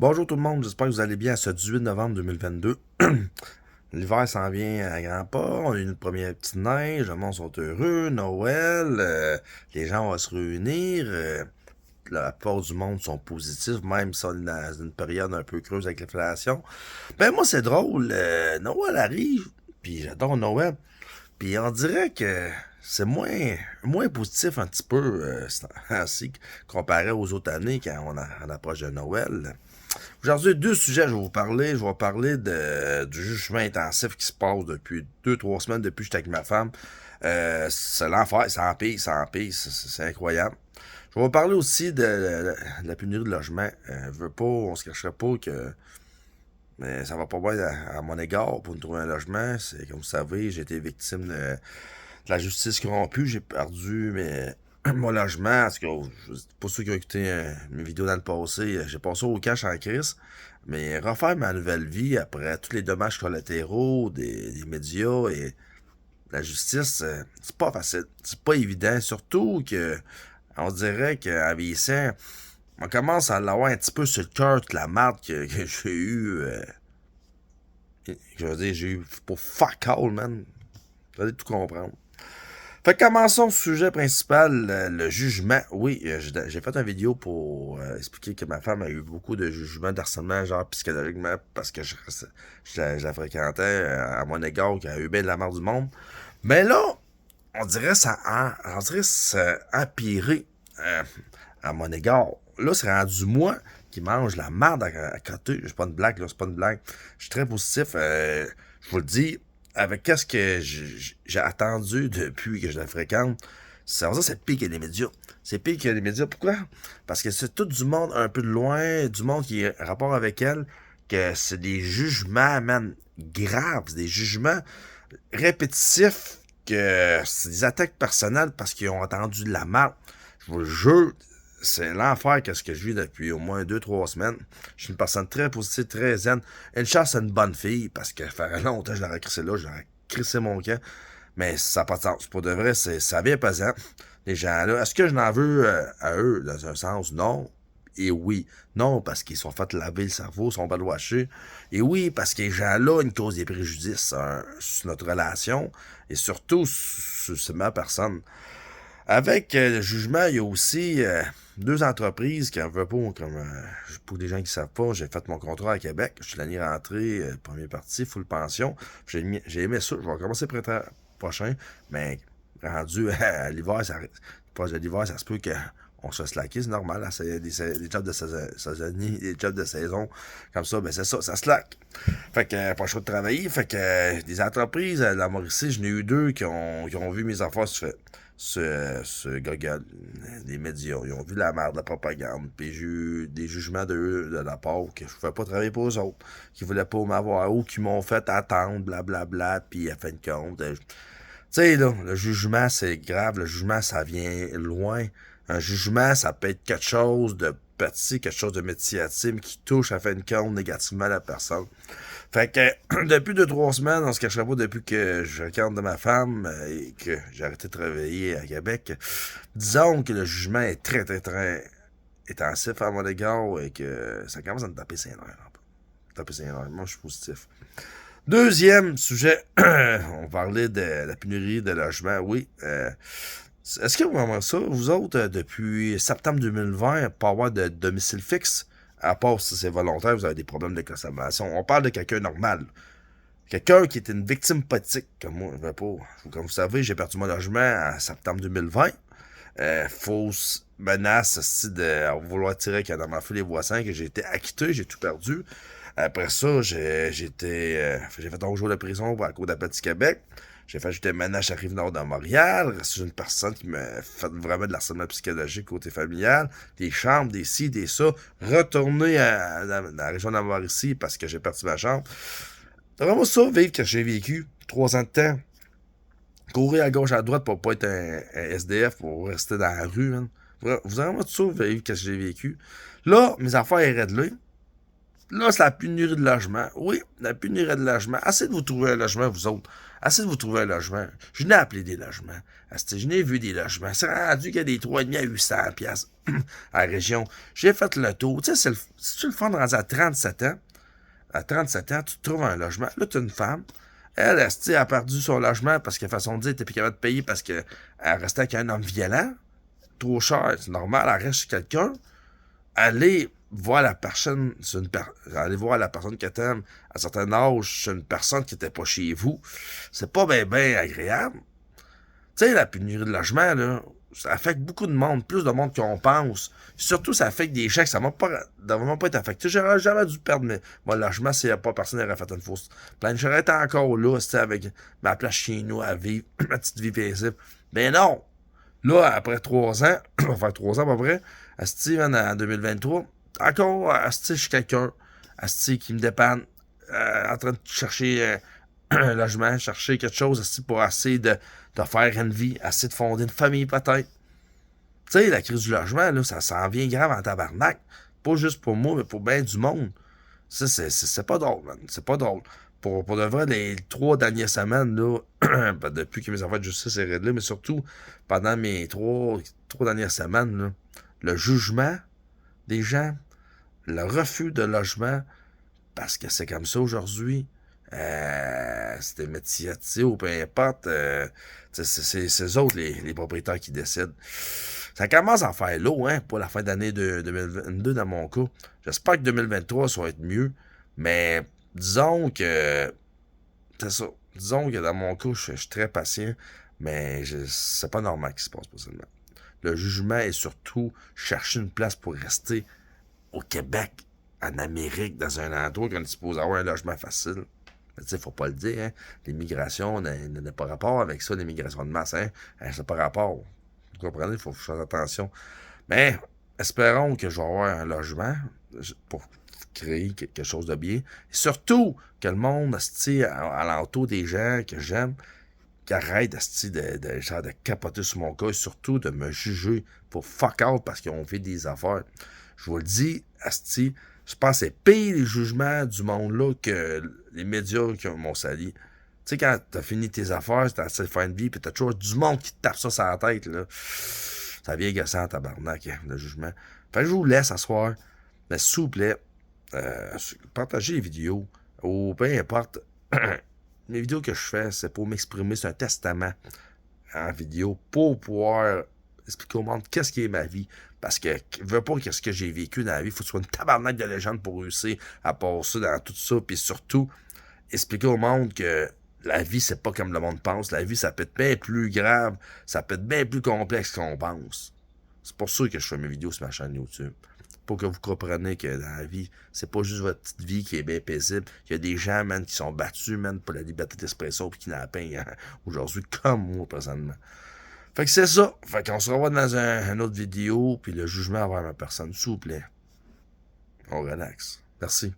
Bonjour tout le monde, j'espère que vous allez bien à ce 18 novembre 2022. L'hiver s'en vient à grands pas, on a eu une première petite neige, les gens sont heureux, Noël, les gens vont se réunir, la plupart du monde sont positifs, même si on est dans une période un peu creuse avec l'inflation. Ben moi c'est drôle, Noël arrive, puis j'adore Noël, puis on dirait que c'est moins positif un petit peu ainsi comparé aux autres années quand on approche de Noël. Aujourd'hui, deux sujets, je vais vous parler. Je vais parler du jugement intensif qui se passe depuis 2, 3 semaines depuis que j'étais avec ma femme. C'est l'enfer, ça empire, c'est incroyable. Je vais vous parler aussi de la pénurie de logement. On se cacherait pas que ça va pas bien à mon égard pour nous trouver un logement. C'est comme vous savez, j'ai été victime de la justice corrompue. J'ai perdu mon logement. Parce que, pour ceux qui ont écouté mes vidéos dans le passé, j'ai passé au cash en crise. Mais refaire ma nouvelle vie après tous les dommages collatéraux des médias et la justice, c'est pas facile. C'est pas évident. Surtout que on dirait qu'en vieillissant, on commence à l'avoir un petit peu sur le cœur toute la marde que j'ai eu. Je veux dire, j'ai eu pour fuck all, man. Vous allez tout comprendre. Fait que commençons le sujet principal, le jugement. Oui, j'ai fait une vidéo pour expliquer que ma femme a eu beaucoup de jugements d'harcèlement, genre psychologiquement, parce que je la fréquentais à mon égard, qu'elle a eu bien de la mort du monde. Mais là, on dirait que ça a empiré à mon égard. Là, c'est rendu moi qui mange la merde à côté. C'est pas une blague, là, c'est pas une blague. Je suis très positif. Je vous le dis, avec qu'est-ce que j'ai attendu depuis que je la fréquente, c'est pire que les médias. C'est pire que les médias. Pourquoi? Parce que c'est tout du monde un peu de loin, du monde qui est en rapport avec elle, que c'est des jugements, man, graves, c'est des jugements répétitifs, que c'est des attaques personnelles parce qu'ils ont entendu de la merde. Je vous le jure, c'est l'enfer qu'est-ce que je vis depuis au moins 2, 3 semaines. Je suis une personne très positive, très zen. Une chance, c'est une bonne fille, parce que faire longtemps, je l'aurais crissé là, je l'aurais crissé mon camp. Mais ça n'a pas de sens. Pour de vrai, ça vient pesant. Les gens-là, est-ce que je n'en veux à eux, dans un sens? Non. Et oui. Non, parce qu'ils sont fait laver le cerveau, ils sont balouachés. Et oui, parce que les gens-là, ils causent des préjudices sur notre relation et surtout sur ma personne. Avec le jugement, il y a aussi deux entreprises qui en veulent pas, comme pour les gens qui ne savent pas, j'ai fait mon contrat à Québec. Je suis l'année rentrée, première partie, full pension. J'ai aimé ça, je vais recommencer printemps prochain, mais rendu à l'hiver, proche de l'hiver, ça se peut qu'on se slacker, c'est normal. Là, c'est des jobs de saisonniers, des jobs de saison, comme ça, ben c'est ça slack. Fait que pas le choix de travailler. Fait que des entreprises de la Mauricie, j'en ai eu deux qui ont vu mes affaires ce Google, des médias. Ils ont vu la merde, la propagande. Puis j'ai eu des jugements de la part que je pouvais pas travailler pour eux autres, qui voulaient pas m'avoir ou qui m'ont fait attendre, blablabla. Puis à fin de compte, tu sais, là, le jugement, c'est grave. Le jugement, ça vient loin. Un jugement, ça peut être quelque chose de petit, quelque chose de médiatique qui touche à fin de compte négativement la personne. Fait que depuis 2, 3 semaines, on se cacherait pas depuis que je regarde de ma femme et que j'ai arrêté de travailler à Québec. Disons que le jugement est très, très, très intensif à mon égard et que ça commence à me taper ses nerfs. Taper ses nerfs. Moi, je suis positif. Deuxième sujet, on parlait de la pénurie de logement. Oui. Est-ce que vraiment ça, vous autres, depuis septembre 2020, pas avoir de domicile fixe, à part si c'est volontaire, vous avez des problèmes de consommation. On parle de quelqu'un normal. Quelqu'un qui est une victime politique, comme moi. Comme vous savez, j'ai perdu mon logement en septembre 2020. Fausse menace aussi de vouloir tirer avec un arme à feu les voisins, que j'ai été acquitté, j'ai tout perdu. Après ça, j'ai fait 11 jours de prison pour la Cour d'appel du Québec. J'ai fait ajouter un ménage à Rive-Nord de Montréal. C'est une personne qui m'a fait vraiment de l'harcèlement psychologique côté familial. Des chambres, des ci, des ça. Retourner dans la région de la Mauricie parce que j'ai perdu ma chambre. C'est vraiment ça, vivre que j'ai vécu. 3 ans de temps. Courir à gauche, à droite pour pas être un SDF, pour rester dans la rue, man. Vous avez vraiment tout ça, vivre que j'ai vécu. Là, mes affaires sont réglées. Là, c'est la pénurie de logement. Oui, la pénurie de logement. Essayez de vous trouver un logement, vous autres. Essayez de vous trouver un logement. Je n'ai appelé des logements. Je n'ai vu des logements. C'est rendu qu'il y a des 3,5 à 800 piastres à la région. J'ai fait le tour. Tu sais, c'est le fun rendu à 37 ans. À 37 ans, tu te trouves un logement. Là, tu as une femme. Elle, a perdu son logement parce qu'elle façon de dire, t'es plus capable de payer parce qu'elle restait avec un homme violent. Trop cher, c'est normal, elle reste chez quelqu'un. Allez voir la personne, allez voir la personne que t'aimes à un certain âge, c'est une personne qui était pas chez vous. C'est pas bien agréable. Tu sais, la pénurie de logement, là, ça affecte beaucoup de monde, plus de monde qu'on pense. Surtout, ça affecte des gens que ça m'a pas, vraiment pas été affecté. J'aurais jamais dû perdre mon logement s'il n'y a pas personne qui aurait fait une fausse. Plein, j'aurais été encore là, c'était avec ma place chez nous à vivre, ma petite vie paisible. Mais non! Là, après 3 ans, on va faire 3 ans à peu près, Asti, en 2023, encore, Asti, je suis quelqu'un, Asti, qui me dépanne, en train de chercher un logement, chercher quelque chose, Asti, pour essayer de faire une vie, essayer de fonder une famille, peut-être. Tu sais, la crise du logement, là, ça s'en vient grave en tabarnak. Pas juste pour moi, mais pour bien du monde. Ça, c'est pas drôle, man. C'est pas drôle. Pour de vrai, les 3 dernières semaines, là, depuis que mes enfants de justice sont réglés, mais surtout pendant mes 3 dernières semaines, là, le jugement des gens, le refus de logement, parce que c'est comme ça aujourd'hui, c'était médiatisé ou peu importe, c'est eux autres, les propriétaires qui décident. Ça commence à faire lourd, hein, pour la fin d'année de 2022 dans mon cas. J'espère que 2023 ça va être mieux, mais disons que c'est ça. Disons que dans mon cas, je suis très patient, mais c'est pas normal qu'il se passe possiblement. Le jugement est surtout chercher une place pour rester au Québec, en Amérique, dans un endroit qu'on est supposé avoir un logement facile. Tu sais, faut pas le dire, hein. L'immigration n'a pas rapport avec ça, l'immigration de masse, hein. Ça n'a pas rapport. Vous comprenez? Il faut faire attention. Mais, espérons que je vais avoir un logement pour créer quelque chose de bien. Et surtout, que le monde, à l'entour des gens que j'aime, qui arrêtent, de capoter sur mon cas et surtout de me juger pour fuck out parce qu'ils ont fait des affaires. Je vous le dis, asti, je pense que c'est pire les jugements du monde-là que les médias qui m'ont sali. Tu sais, quand t'as fini tes affaires, t'as essayé de faire une vie, pis t'as toujours du monde qui te tape ça sur la tête, là. Ça vient agaçant en tabarnak, hein, le jugement. Fait que je vous laisse asseoir. Mais s'il vous plaît, partagez les vidéos. Ou peu importe. Les vidéos que je fais, c'est pour m'exprimer. C'est un testament en vidéo pour pouvoir expliquer au monde qu'est-ce qui est ma vie. Parce que je veux pas qu'est-ce que j'ai vécu dans la vie. Il faut que tu sois une tabarnak de légende pour réussir à passer dans tout ça. Puis surtout, expliquer au monde que la vie, c'est pas comme le monde pense. La vie, ça peut être bien plus grave. Ça peut être bien plus complexe qu'on pense. C'est pour ça que je fais mes vidéos sur ma chaîne YouTube. Pour que vous compreniez que dans la vie, c'est pas juste votre petite vie qui est bien paisible. Il y a des gens, man, qui sont battus, man, pour la liberté d'expression puis qui n'en payent, hein, aujourd'hui, comme moi, présentement. Fait que c'est ça. Fait qu'on se revoit dans une autre vidéo, puis le jugement envers ma personne, s'il vous plaît. On relaxe. Merci.